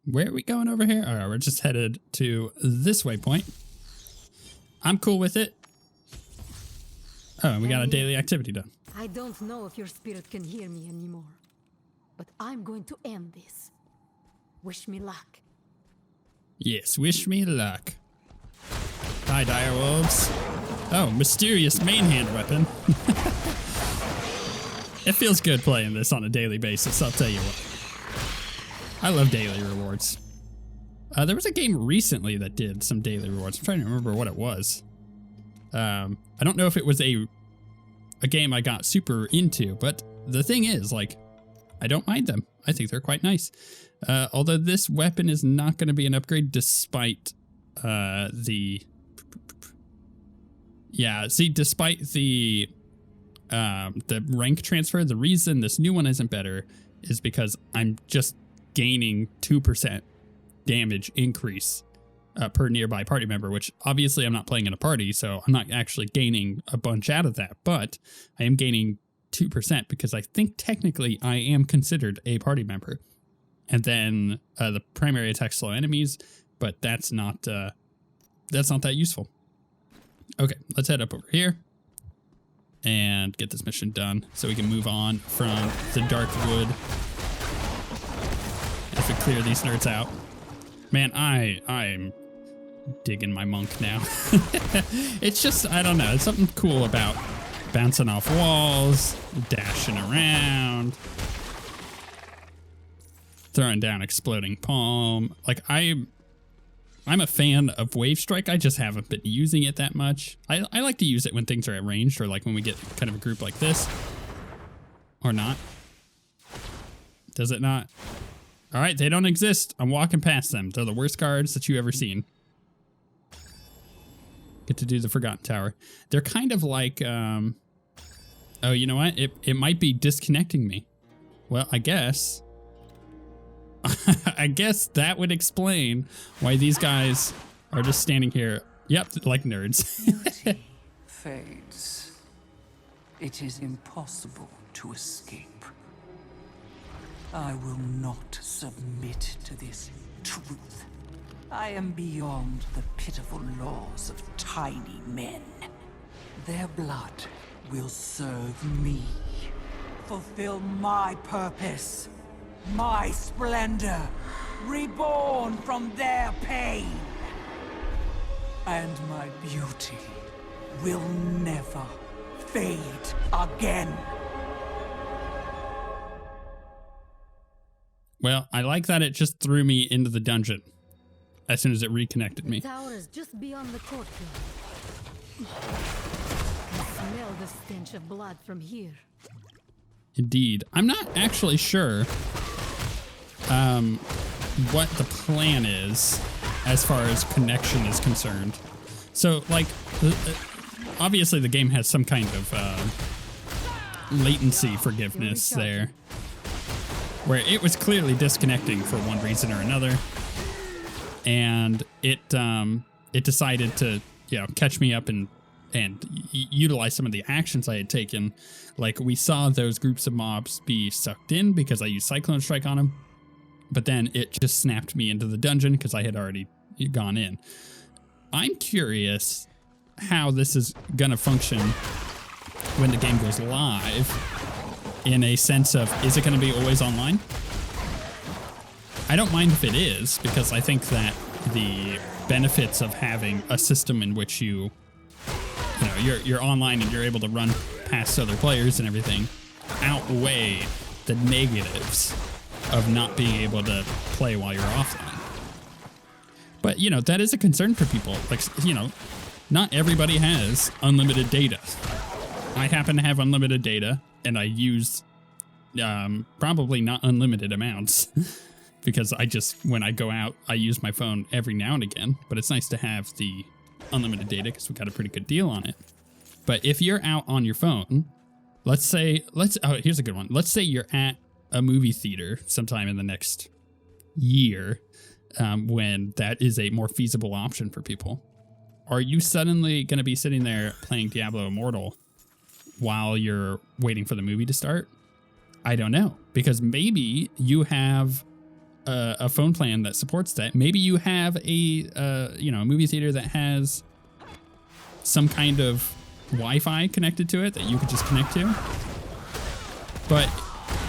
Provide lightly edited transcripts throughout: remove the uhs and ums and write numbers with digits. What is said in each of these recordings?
Where are we going over here? All right, we're just headed to this waypoint. I'm cool with it. Oh, and we got a daily activity done. I don't know if your spirit can hear me anymore, but I'm going to end this. Wish me luck. Yes, wish me luck. Hi, direwolves. Oh, mysterious main-hand weapon. It feels good playing this on a daily basis, I'll tell you what. I love daily rewards. There was a game recently that did some daily rewards. I'm trying to remember what it was. I don't know if it was a game I got super into, but the thing is, like, I don't mind them. I think they're quite nice. Although this weapon is not going to be an upgrade despite despite the rank transfer. The reason this new one isn't better is because I'm just gaining 2% damage increase per nearby party member, which obviously I'm not playing in a party, so I'm not actually gaining a bunch out of that, but I am gaining 2% because I think technically I am considered a party member. And then the primary attacks slow enemies, but that's not that useful. Okay, let's head up over here and get this mission done so we can move on from the dark wood. If we clear these nerds out. Man, I'm digging my monk now. It's just, I don't know, it's something cool about bouncing off walls, dashing around, throwing down exploding palm. Like, I'm a fan of Wave Strike. I just haven't been using it that much. I like to use it when things are at range, or like when we get kind of a group like this. Or not. Does it not? All right, they don't exist. I'm walking past them. They're the worst guards that you ever seen. Get to do the Forgotten Tower. They're kind of like, oh, you know what? It might be disconnecting me. Well, I guess. I guess that would explain why these guys are just standing here. Yep, like nerds. Beauty fades. It is impossible to escape. I will not submit to this truth. I am beyond the pitiful laws of tiny men. Their blood will serve me. Fulfill my purpose. My splendor. Reborn from their pain. And my beauty will never fade again. Well, I like that it just threw me into the dungeon as soon as it reconnected me. The tower is just beyond the courtyard. I can smell the stench of blood from here. Indeed. I'm not actually sure what the plan is as far as connection is concerned. So, like, obviously the game has some kind of latency forgiveness there, where it was clearly disconnecting for one reason or another, and it decided to, you know, catch me up and utilize some of the actions I had taken. Like, we saw those groups of mobs be sucked in because I used Cyclone Strike on them, but then it just snapped me into the dungeon because I had already gone in. I'm curious how this is gonna function when the game goes live, in a sense of, is it going to be always online? I don't mind if it is, because I think that the benefits of having a system in which you're online and you're able to run past other players and everything outweigh the negatives of not being able to play while you're offline. But, you know, that is a concern for people. Like, you know, not everybody has unlimited data. I happen to have unlimited data, and I use probably not unlimited amounts because when I go out, I use my phone every now and again, but it's nice to have the unlimited data because we got a pretty good deal on it. But if you're out on your phone, here's a good one. Let's say you're at a movie theater sometime in the next year, when that is a more feasible option for people. Are you suddenly going to be sitting there playing Diablo Immortal while you're waiting for the movie to start? I don't know, because maybe you have a phone plan that supports that. Maybe you have a movie theater that has some kind of Wi-Fi connected to it that you could just connect to. But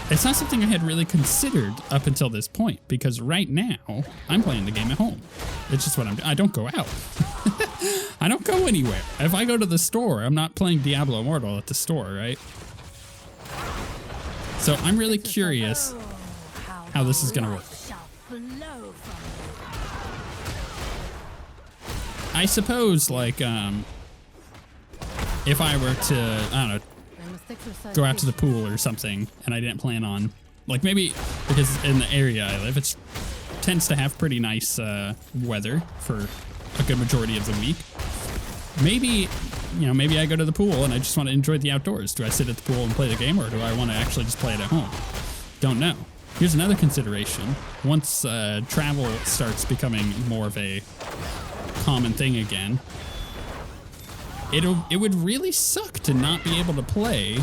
it's not something I had really considered up until this point, because right now I'm playing the game at home. It's just what I don't go out. I don't go anywhere. If I go to the store, I'm not playing Diablo Immortal at the store, right? So I'm really curious how this is going to work. I suppose, like, if I were to, I don't know, go out to the pool or something, and I didn't plan on, like, maybe because in the area I live, it tends to have pretty nice weather for a good majority of the week. Maybe, maybe I go to the pool and I just want to enjoy the outdoors. Do I sit at the pool and play the game, or do I want to actually just play it at home? Don't know. Here's another consideration. Once travel starts becoming more of a common thing again, it would really suck to not be able to play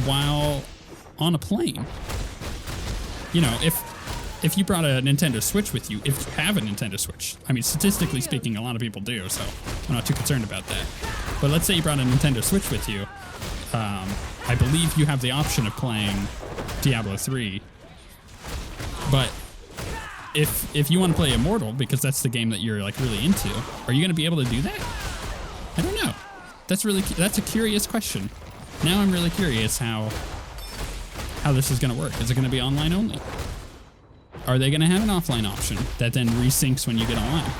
while on a plane. If you brought a Nintendo Switch with you, if you have a Nintendo Switch, I mean, statistically speaking, a lot of people do, so I'm not too concerned about that. But let's say you brought a Nintendo Switch with you. I believe you have the option of playing Diablo 3. But if you want to play Immortal, because that's the game that you're like really into, are you going to be able to do that? I don't know. That's a curious question. Now I'm really curious how this is going to work. Is it going to be online only? Are they going to have an offline option that then resyncs when you get online?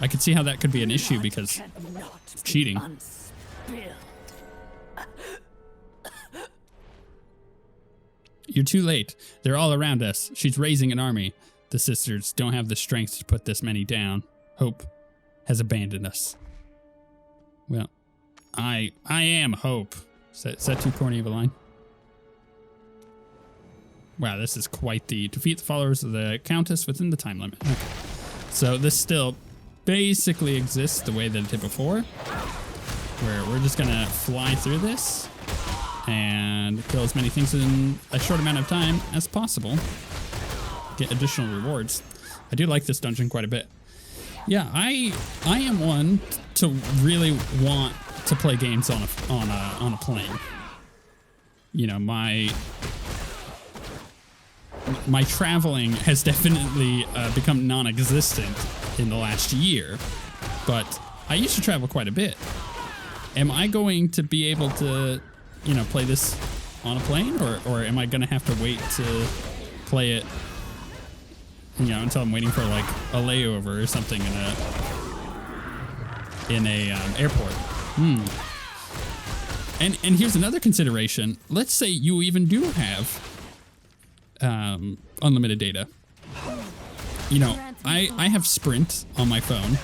I could see how that could be an issue because of cheating. You're too late. They're all around us. She's raising an army. The sisters don't have the strength to put this many down. Hope has abandoned us. Well, I am Hope. Is that too corny of a line? Wow, this is quite the defeat the followers of the Countess within the time limit. Okay. So this still basically exists the way that it did before, where we're just gonna fly through this and kill as many things in a short amount of time as possible. Get additional rewards. I do like this dungeon quite a bit. Yeah, I am one to really want to play games on a plane. My traveling has definitely become non-existent in the last year, but I used to travel quite a bit. Am I going to be able to, play this on a plane, or am I going to have to wait to play it, until I'm waiting for like a layover or something in a airport? And here's another consideration. Let's say you even do have unlimited data. I have Sprint on my phone,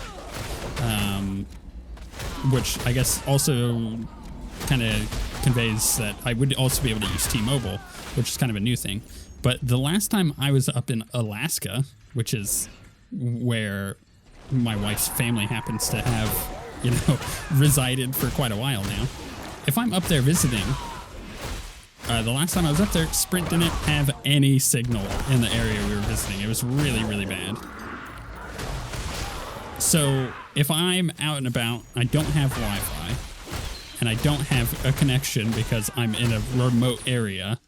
which I guess also kind of conveys that I would also be able to use T-Mobile, which is kind of a new thing. But the last time I was up in Alaska, which is where my wife's family happens to have, resided for quite a while now. If I'm up there visiting, the last time I was up there, Sprint didn't have any signal in the area we were visiting. It was really, really bad. So if I'm out and about, I don't have Wi-Fi, and I don't have a connection because I'm in a remote area,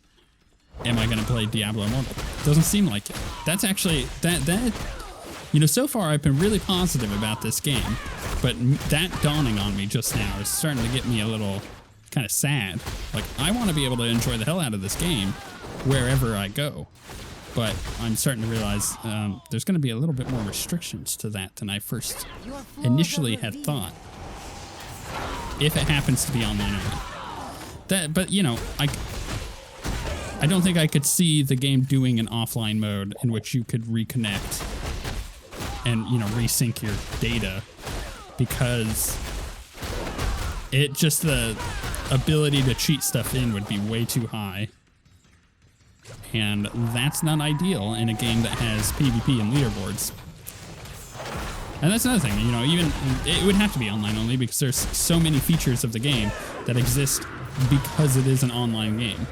am I going to play Diablo Immortal? Doesn't seem like it. That's actually, so far I've been really positive about this game, but that dawning on me just now is starting to get me a little kind of sad. Like, I want to be able to enjoy the hell out of this game wherever I go, but I'm starting to realize there's going to be a little bit more restrictions to that than I first initially had thought, if it happens to be online only. But I don't think I could see the game doing an offline mode in which you could reconnect and resync your data, because the ability to cheat stuff in would be way too high, and that's not ideal in a game that has PvP and leaderboards. And that's another thing, even it would have to be online only because there's so many features of the game that exist because it is an online game.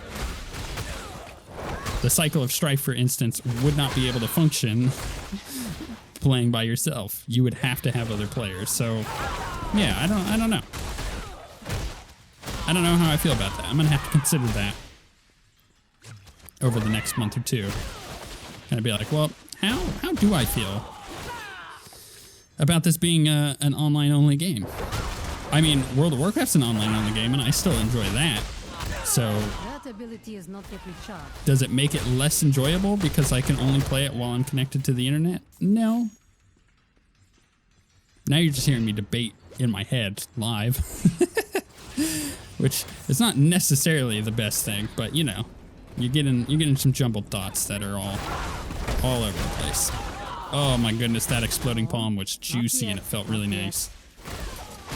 The cycle of strife, for instance, would not be able to function playing by yourself. You would have to have other players. So, yeah, I don't know. I don't know how I feel about that. I'm gonna have to consider that over the next month or two. Kind of be like, well, how do I feel about this being an online-only game? I mean, World of Warcraft's an online-only game, and I still enjoy that. So, That ability is not yet recharged. does it make it less enjoyable because I can only play it while I'm connected to the internet? No. Now you're just hearing me debate in my head live, which is not necessarily the best thing, but you know, you're getting some jumbled thoughts that are all over the place. Oh my goodness, that exploding palm was juicy and it felt really nice.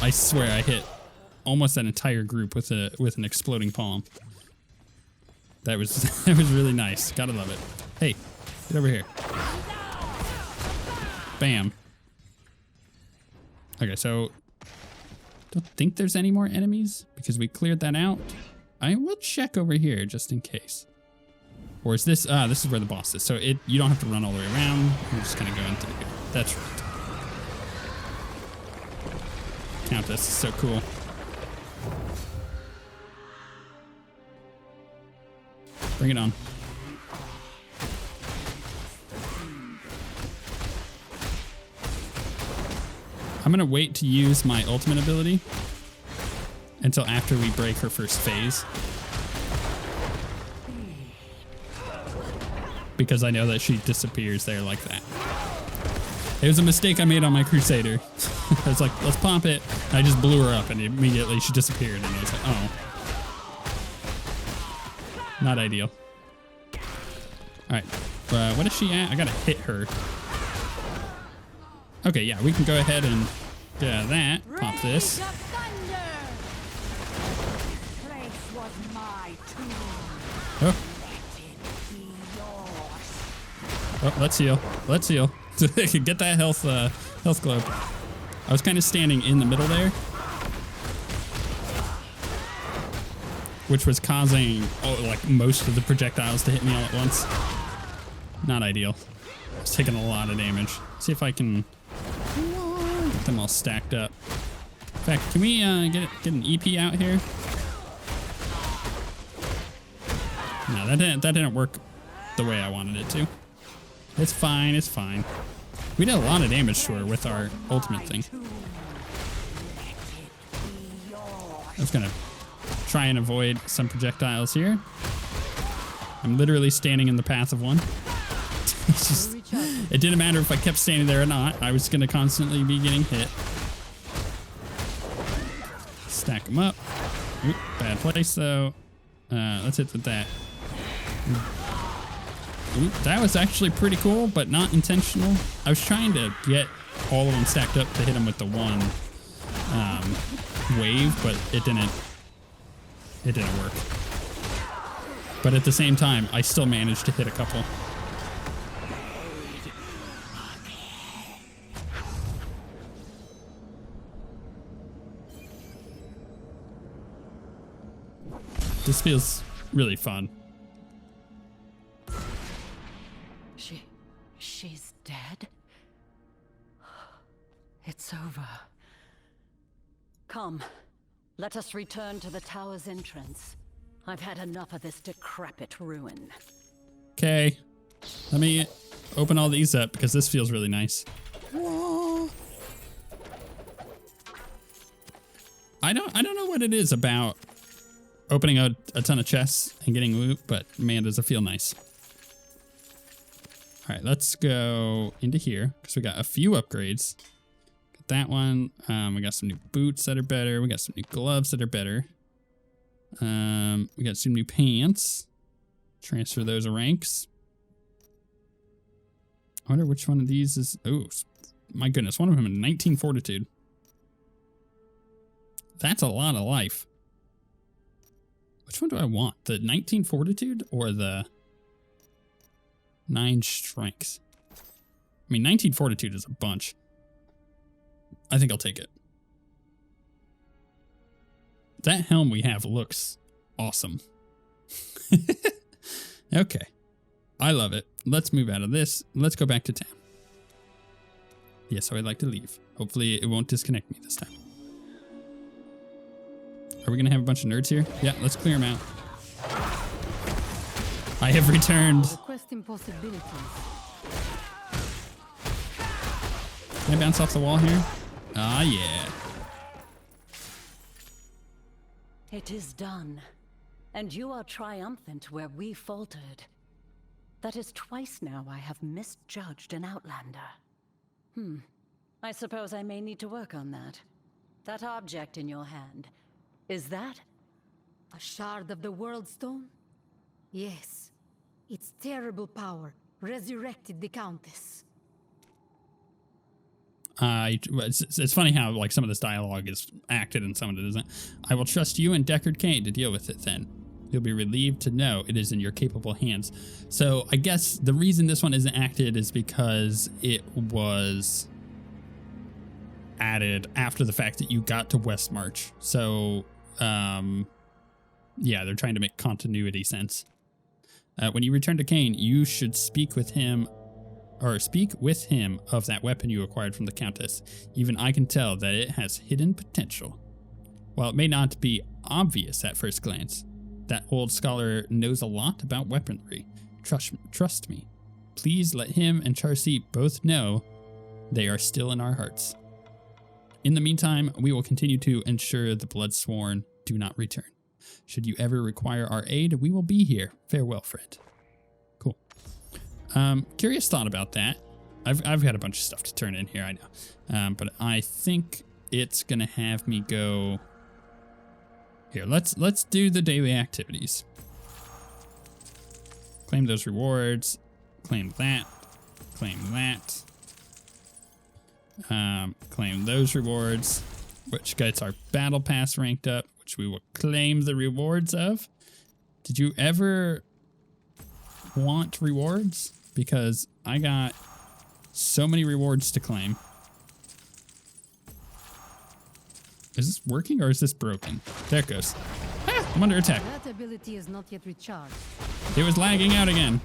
I swear I hit almost that entire group with an exploding palm. That was that was really nice. Gotta love it. Hey, get over here. Bam. Okay, so don't think there's any more enemies because we cleared that out. I will check over here just in case. Or is this this is where the boss is. So you don't have to run all the way around. You're just gonna go into here. That's right. Countess is so cool. Bring it on. I'm gonna wait to use my ultimate ability until after we break her first phase. Because I know that she disappears there like that. It was a mistake I made on my Crusader. I was like, let's pump it. And I just blew her up and immediately she disappeared and I was like, oh. Not ideal. Alright, what is she at? I gotta hit her. Okay, yeah, we can go ahead and that. Pop this. Oh. Oh, let's heal. Let's heal. Get that health globe. I was kind of standing in the middle there, which was causing like most of the projectiles to hit me all at once. Not ideal. I was taking a lot of damage. See if I can get them all stacked up. In fact, can we get an EP out here? No, that didn't work the way I wanted it to. It's fine, it's fine. We did a lot of damage to her with our ultimate thing. I was gonna try and avoid some projectiles here. I'm literally standing in the path of one. It didn't matter if I kept standing there or not. I was gonna constantly be getting hit. Stack them up. Oop, bad place though. Let's hit with that. Oop, that was actually pretty cool, but not intentional. I was trying to get all of them stacked up to hit them with the one wave, but it didn't work. But at the same time, I still managed to hit a couple. This feels really fun. She's dead? It's over. Come, let us return to the tower's entrance. I've had enough of this decrepit ruin. Okay, let me open all these up because this feels really nice. Whoa. I don't know what it is about opening a ton of chests and getting loot, but man, does it feel nice. All right, let's go into here because we got a few upgrades. Got that one. We got some new boots that are better. We got some new gloves that are better. We got some new pants. Transfer those ranks. I wonder which one of these is... Oh, my goodness. One of them is 19 fortitude. That's a lot of life. Which one do I want? The 19 fortitude or the 9 strength? I mean, 19 fortitude is a bunch. I think I'll take it. That helm we have looks awesome. Okay. I love it. Let's move out of this. Let's go back to town. Yes, I would like to leave. Hopefully it won't disconnect me this time. Are we going to have a bunch of nerds here? Yeah, let's clear them out. I have returned. Requesting possibilities. Can I bounce off the wall here? Ah, yeah. It is done. And you are triumphant where we faltered. That is twice now I have misjudged an outlander. I suppose I may need to work on that. That object in your hand, is that? A shard of the World Stone? Yes. Its terrible power resurrected the Countess. It's funny how like some of this dialogue is acted and some of it isn't. I will trust you and Deckard Cain to deal with it then. You'll be relieved to know it is in your capable hands. So I guess the reason this one isn't acted is because it was added after the fact that you got to Westmarch. So, yeah, they're trying to make continuity sense. When you return to Cain, you should speak with him of that weapon you acquired from the Countess. Even I can tell that it has hidden potential. While it may not be obvious at first glance, that old scholar knows a lot about weaponry. Trust me. Please let him and Charcy both know they are still in our hearts. In the meantime, we will continue to ensure the Bloodsworn do not return. Should you ever require our aid, we will be here. Farewell, friend. Cool. Curious thought about that. I've got a bunch of stuff to turn in here, I know. But I think it's gonna have me go here. Let's do the daily activities. Claim those rewards. Claim that. Claim that. Claim those rewards, which gets our battle pass ranked up, which we will claim the rewards of. Did you ever want rewards? Because I got so many rewards to claim. Is this working or is this broken? There it goes. Ah, I'm under attack. That ability is not yet recharged. It was lagging out again.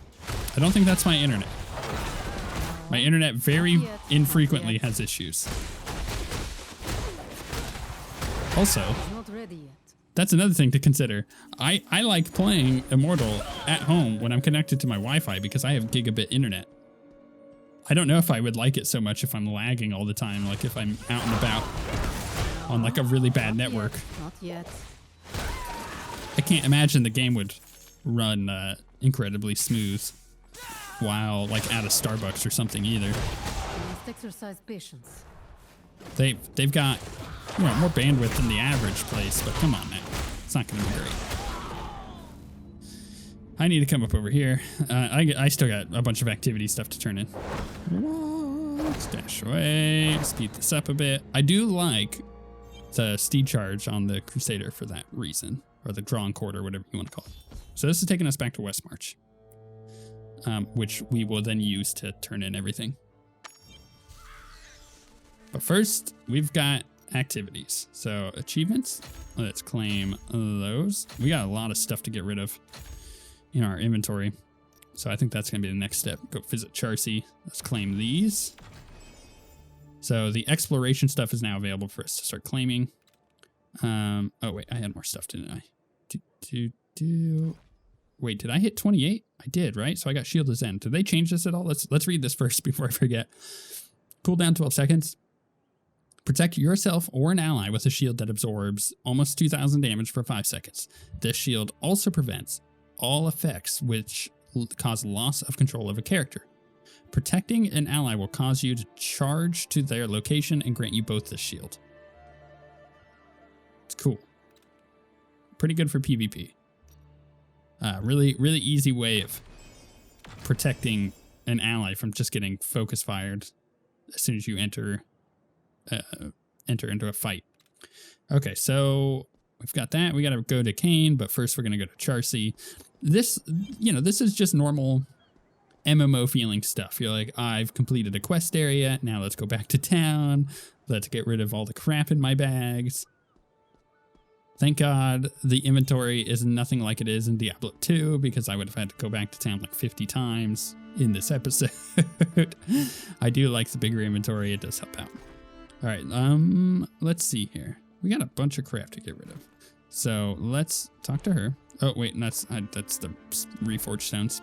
I don't think that's my internet. My internet very infrequently has issues. Also, Not ready yet. that's another thing to consider. I like playing Immortal at home when I'm connected to my Wi-Fi because I have gigabit internet. I don't know if I would like it so much if I'm lagging all the time, like if I'm out and about on like a really bad network. Not yet. I can't imagine the game would run incredibly smooth while like at a Starbucks or something either. You must exercise patience. They've got more bandwidth than the average place, but come on, man, it's not going to be great. I need to come up over here. I still got a bunch of activity stuff to turn in. Let's dash away, speed this up a bit. I do like the steed charge on the Crusader for that reason, or the drawn cord, or whatever you want to call it. So this is taking us back to Westmarch, which we will then use to turn in everything. But first, we've got activities. So achievements, let's claim those. We got a lot of stuff to get rid of in our inventory. So I think that's going to be the next step. Go visit Charcy. Let's claim these. So the exploration stuff is now available for us to start claiming. Oh, wait, I had more stuff, didn't I? Wait, did I hit 28? I did, right? So I got Shield of Zen. Did they change this at all? Let's read this first before I forget. Cooldown 12 seconds. Protect yourself or an ally with a shield that absorbs almost 2,000 damage for 5 seconds. This shield also prevents all effects which cause loss of control of a character. Protecting an ally will cause you to charge to their location and grant you both this shield. It's cool. Pretty good for PvP. Really easy way of protecting an ally from just getting focus fired as soon as you enter into a fight. Okay, so we've got that. We got to go to Cain, but first we're going to go to Charcy. This is just normal MMO feeling stuff. You're like, I've completed a quest area. Now let's go back to town. Let's get rid of all the crap in my bags. Thank God the inventory is nothing like it is in Diablo 2, because I would have had to go back to town like 50 times in this episode. I do like the bigger inventory. It does help out. All right, let's see here. We got a bunch of crap to get rid of. So let's talk to her. Oh, wait, that's the reforged stones.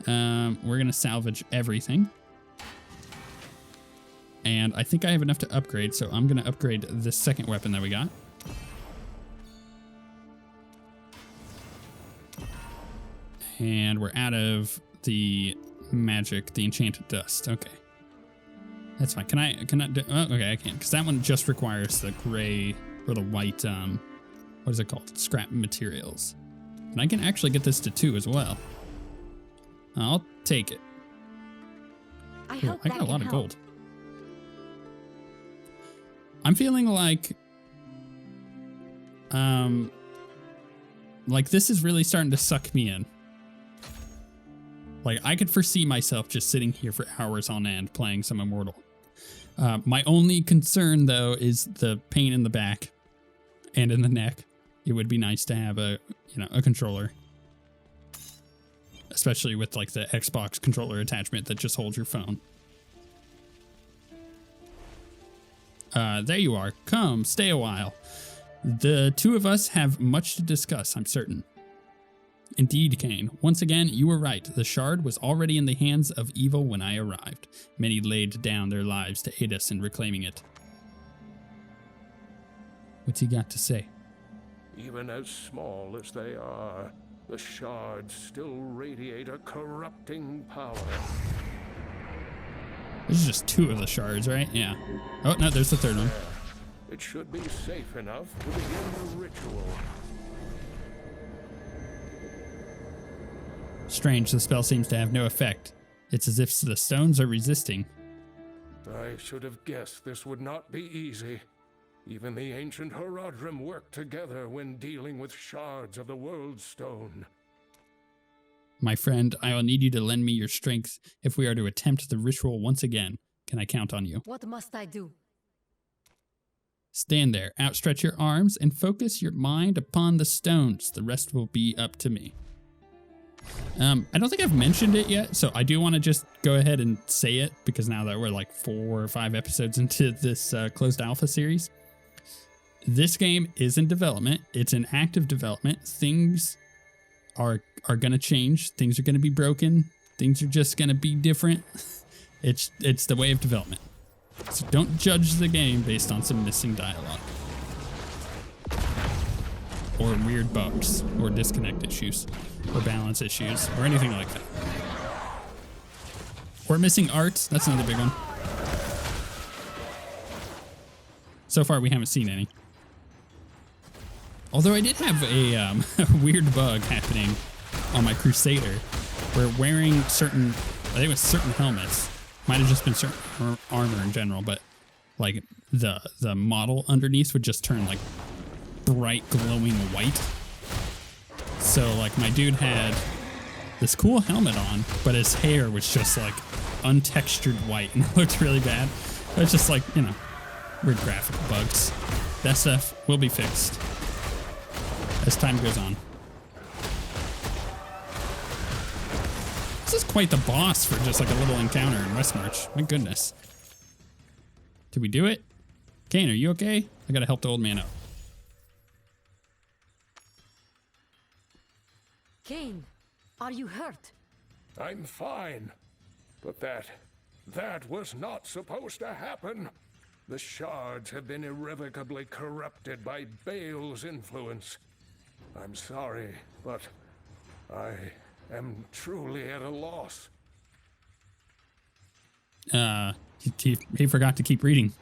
We're going to salvage everything. And I think I have enough to upgrade, so I'm going to upgrade the second weapon that we got. And we're out of the magic, the enchanted dust. Okay. That's fine. Can I do, oh, okay, I can. Because that one just requires the gray or the white, what is it called? Scrap materials. And I can actually get this to 2 as well. I'll take it. I Cool. I got a lot of gold. I'm feeling like this is really starting to suck me in. Like, I could foresee myself just sitting here for hours on end playing some Immortal. My only concern, though, is the pain in the back and in the neck. It would be nice to have a controller. Especially with, like, the Xbox controller attachment that just holds your phone. There you are. Come, stay a while. The two of us have much to discuss, I'm certain. Indeed, Cain. Once again, you were right. The shard was already in the hands of evil when I arrived. Many laid down their lives to aid us in reclaiming it. What's he got to say? Even as small as they are, the shards still radiate a corrupting power. There's just 2 of the shards, right? Yeah. Oh, no, there's the 3rd one. It should be safe enough to begin the ritual. Strange, the spell seems to have no effect. It's as if the stones are resisting. I should have guessed this would not be easy. Even the ancient Horadrim worked together when dealing with shards of the World Stone. My friend, I will need you to lend me your strength if we are to attempt the ritual once again. Can I count on you? What must I do? Stand there, outstretch your arms, and focus your mind upon the stones. The rest will be up to me. I don't think I've mentioned it yet, so I do want to just go ahead and say it, because now that we're like 4 or 5 episodes into this closed alpha series, this game is in development. It's in active development. Things are going to change. Things are going to be broken. Things are just going to be different. It's the way of development. So don't judge the game based on some missing dialogue. Or weird bugs, or disconnect issues, or balance issues, or anything like that. Or missing art, that's another big one. So far, we haven't seen any. Although I did have a weird bug happening on my Crusader, where wearing certain, I think it was certain helmets, might have just been certain armor in general, but like the model underneath would just turn like bright glowing white. So like my dude had this cool helmet on, but his hair was just like untextured white and it looked really bad. It's just like, weird graphical bugs. That stuff will be fixed as time goes on. This is quite the boss for just like a little encounter in Westmarch. My goodness. Did we do it? Cain, are you okay? I gotta help the old man up. Cain, are you hurt? I'm fine. But that was not supposed to happen. The shards have been irrevocably corrupted by Baal's influence. I'm sorry, but I am truly at a loss. He forgot to keep reading.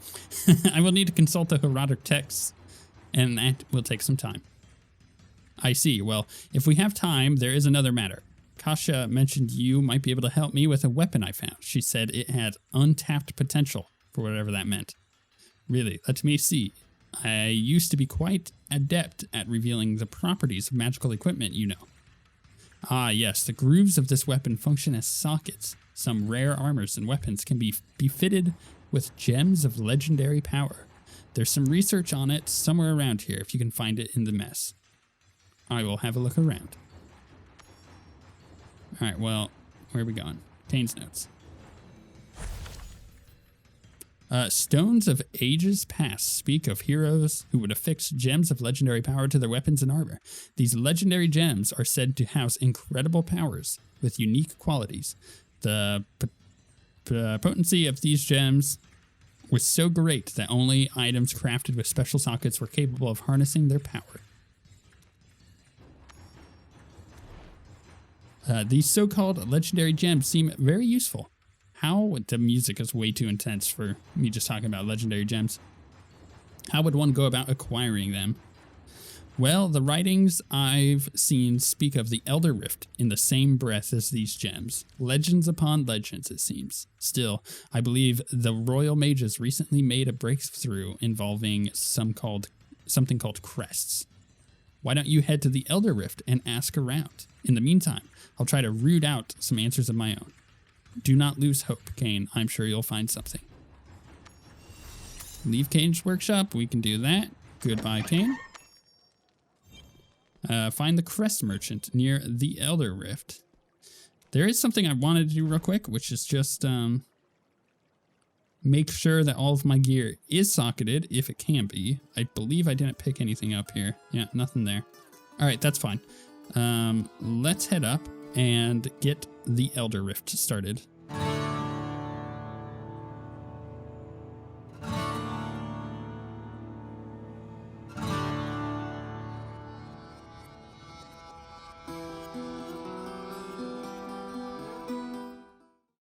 I will need to consult the Horadrim texts, and that will take some time. I see. Well, if we have time, there is another matter. Kasha mentioned you might be able to help me with a weapon I found. She said it had untapped potential, for whatever that meant. Really, let me see. I used to be quite adept at revealing the properties of magical equipment, Ah, yes, the grooves of this weapon function as sockets. Some rare armors and weapons can be fitted with gems of legendary power. There's some research on it somewhere around here if you can find it in the mess. I will have a look around. All right, well, where are we going? Kane's notes. Stones of ages past speak of heroes who would affix gems of legendary power to their weapons and armor. These legendary gems are said to house incredible powers with unique qualities. The potency of these gems was so great that only items crafted with special sockets were capable of harnessing their power. These so-called legendary gems seem very useful. How? The music is way too intense for me just talking about legendary gems. How would one go about acquiring them? Well, the writings I've seen speak of the Elder Rift in the same breath as these gems. Legends upon legends, it seems. Still, I believe the Royal Mages recently made a breakthrough involving something called crests. Why don't you head to the Elder Rift and ask around? In the meantime, I'll try to root out some answers of my own. Do not lose hope, Cain. I'm sure you'll find something. Leave Cain's workshop. We can do that. Goodbye, Cain. Find the crest merchant near the Elder Rift. There is something I wanted to do real quick, which is just make sure that all of my gear is socketed, if it can be. I believe I didn't pick anything up here. Yeah, nothing there. All right, that's fine. Let's head up and get the Elder Rift started.